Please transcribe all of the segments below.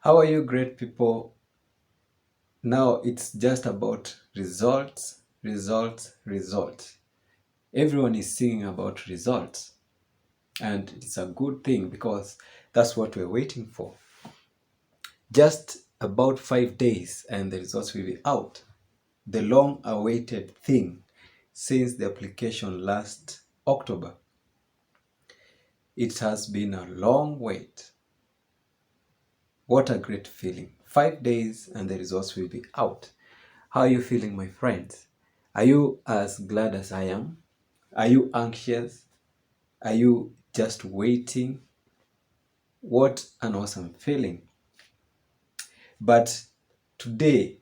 How are you, great people? Now it's just about results, results, results. Everyone is singing about results, and it's a good thing because that's what we're waiting for. Just about 5 days, and the results will be out. The long awaited thing since the application last October. It has been a long wait. What a great feeling. 5 days and the results will be out. How are you feeling, my friends? Are you as glad as I am? Are you anxious? Are you just waiting? What an awesome feeling. But today,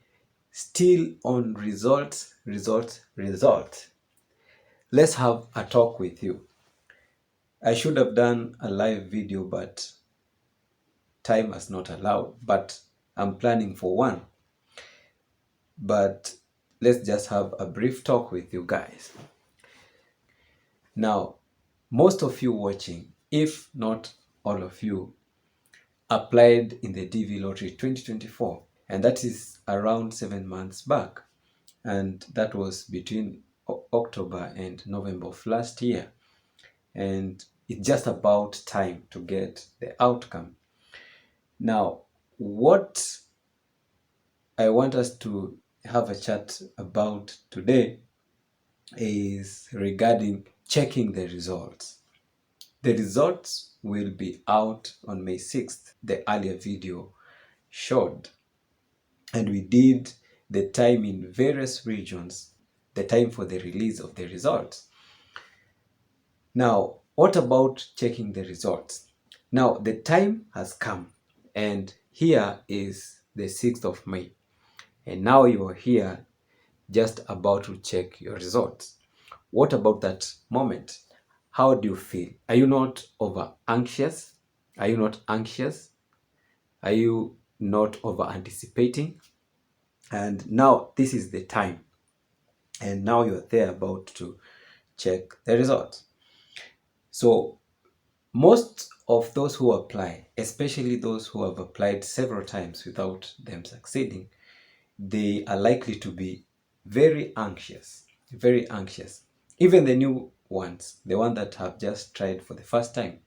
still on results, results, results. Let's have a talk with you. I should have done a live video, but time has not allowed. But I'm planning for one. But let's just have a brief talk with you guys. Now, most of you watching, if not all of you, applied in the DV lottery 2024, and that is around 7 months back, and that was between October and November of last year, and it's just about time to get the outcome. Now, what I want us to have a chat about today is regarding checking the results. The results will be out on May 6th, the earlier video showed. And we did the time in various regions, the time for the release of the results. Now, what about checking the results? Now, the time has come, and here is the 6th of May. And now you are here just about to check your results. What about that moment? How do you feel? Are you not over anxious? Are you not anxious? Are you not over anticipating? And now this is the time. And now you're there about to check the results. So most of those who apply, especially those who have applied several times without them succeeding, they are likely to be very anxious, very anxious. Even the new ones, the ones that have just tried for the first time,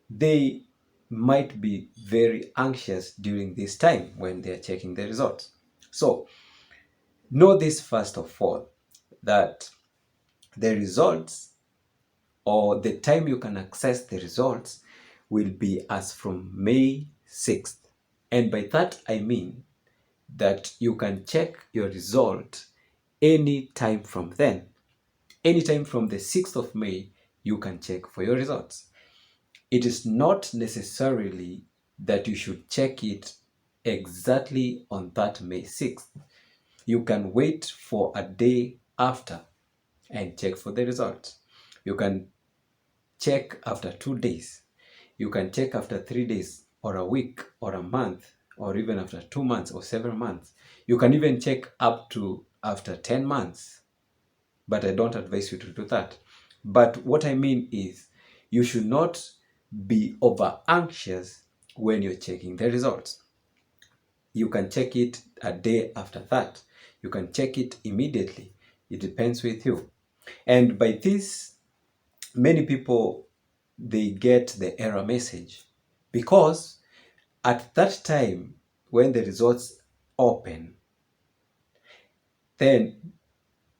they might be very anxious during this time when they are checking the results. So know this first of all, that the results or the time you can access the results will be as from May 6th. And by that I mean that you can check your result any time from then. Anytime from the 6th of May, you can check for your results. It is not necessarily that you should check it exactly on that May 6th. You can wait for a day after and check for the results. You can check after 2 days. You can check after 3 days or a week or a month or even after 2 months or several months. You can even check up to after 10 months. But I don't advise you to do that. But what I mean is you should not be over anxious when you're checking the results. You can check it a day after that. You can check it immediately. It depends with you. And by this, many people, they get the error message because at that time when the results open, then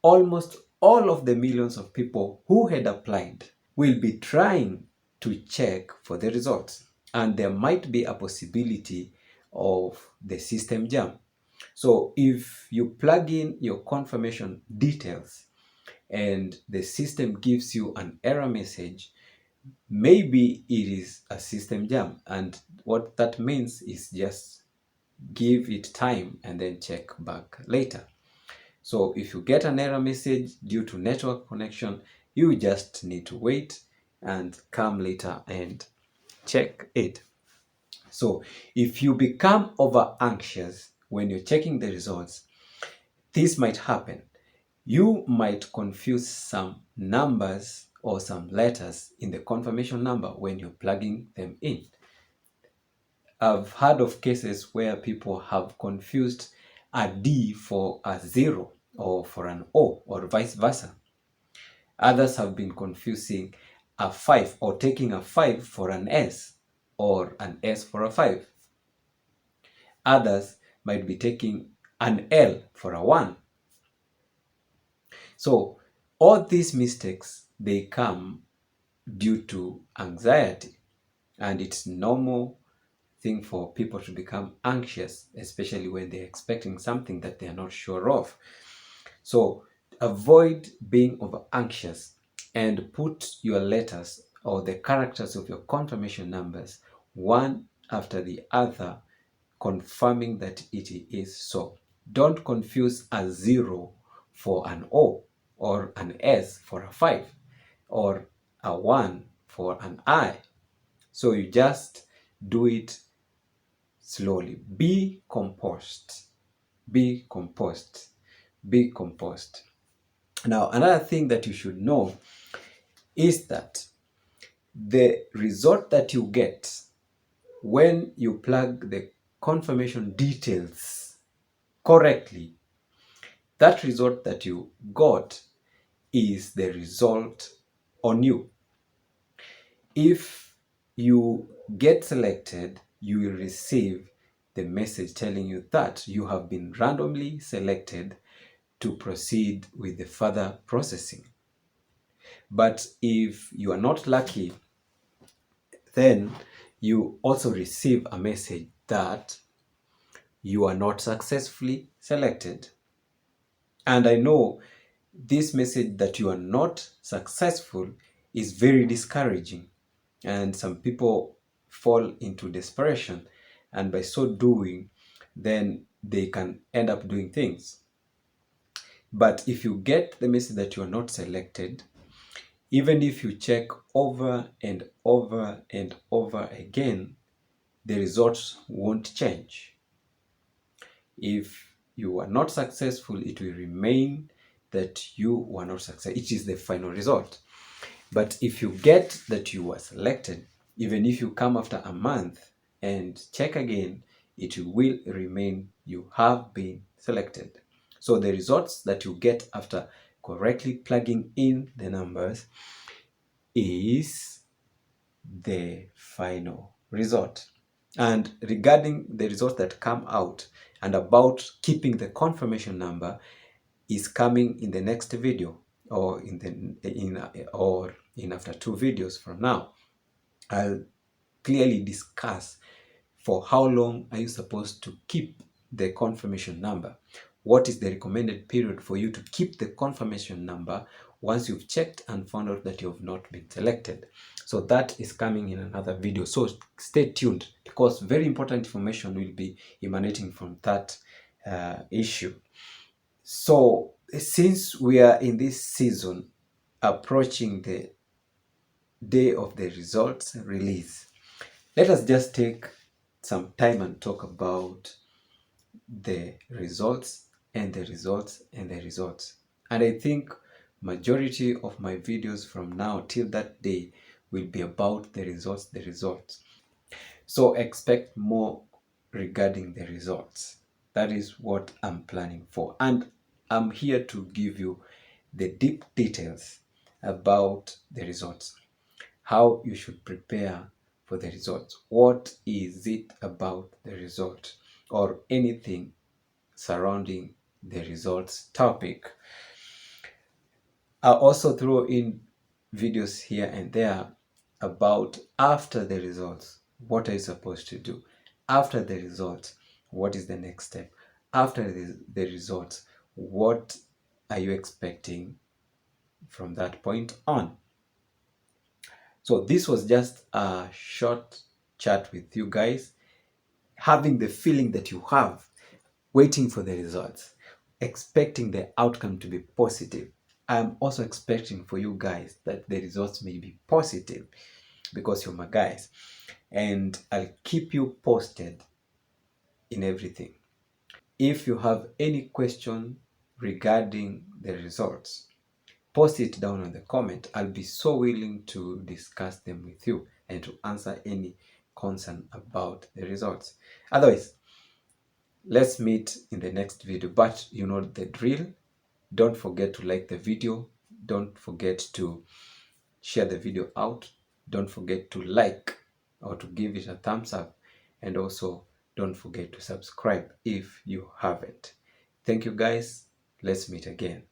almost all of the millions of people who had applied will be trying to check for the results, and there might be a possibility of the system jam. So if you plug in your confirmation details and the system gives you an error message, maybe it is a system jam, and what that means is just give it time and then check back later. So if you get an error message due to network connection, you just need to wait and come later and check it. So if you become over anxious when you're checking the results, this might happen. You might confuse some numbers or some letters in the confirmation number when you're plugging them in. I've heard of cases where people have confused a D for a 0 or for an O or vice versa. Others have been confusing a 5 or taking a 5 for an S or an S for a 5. Others might be taking an L for a 1. So all these mistakes, they come due to anxiety, and it's normal thing for people to become anxious, especially when they're expecting something that they are not sure of. So avoid being over anxious and put your letters or the characters of your confirmation numbers one after the other, confirming that it is so. Don't confuse a 0 for an O or an S for a 5 or a 1 for an I. So you just do it slowly. Be composed. Be composed. Be composed. Now, another thing that you should know is that the result that you get when you plug the confirmation details correctly, that result that you got is the result on you. If you get selected, you will receive the message telling you that you have been randomly selected to proceed with the further processing. But if you are not lucky, then you also receive a message that you are not successfully selected. And I know this message that you are not successful is very discouraging, and some people fall into desperation, and by so doing, then they can end up doing things. But if you get the message that you are not selected, even if you check over and over and over again, the results won't change. If you are not successful, it will remain that you were not successful. It is the final result. But if you get that you were selected, even if you come after a month and check again, it will remain you have been selected. So the results that you get after correctly plugging in the numbers is the final result. And regarding the results that come out and about keeping the confirmation number is coming in the next video, or in after 2 videos from now. I'll clearly discuss for how long are you supposed to keep the confirmation number. What is the recommended period for you to keep the confirmation number once you've checked and found out that you have not been selected? So that is coming in another video. So stay tuned, because very important information will be emanating from that issue. So since we are in this season approaching the day of the results release, let us just take some time and talk about the results and the results and the results. And I think majority of my videos from now till that day will be about the results. So expect more regarding the results. That is what I'm planning for. And I'm here to give you the deep details about the results, how you should prepare for the results, what is it about the result, or anything surrounding the results topic. I'll also throw in videos here and there about after the results, what are you supposed to do? After the results, what is the next step? After the results, what are you expecting from that point on? So this was just a short chat with you guys, having the feeling that you have, waiting for the results, expecting the outcome to be positive. I'm also expecting for you guys that the results may be positive, because you're my guys, and I'll keep you posted in everything. If you have any question regarding the results, post it down on the comment. I'll be so willing to discuss them with you and to answer any concerned about the results. Otherwise, let's meet in the next video. But you know the drill. Don't forget to like the video. Don't forget to share the video out. Don't forget to like or to give it a thumbs up. And also don't forget to subscribe if you haven't. Thank you guys. Let's meet again.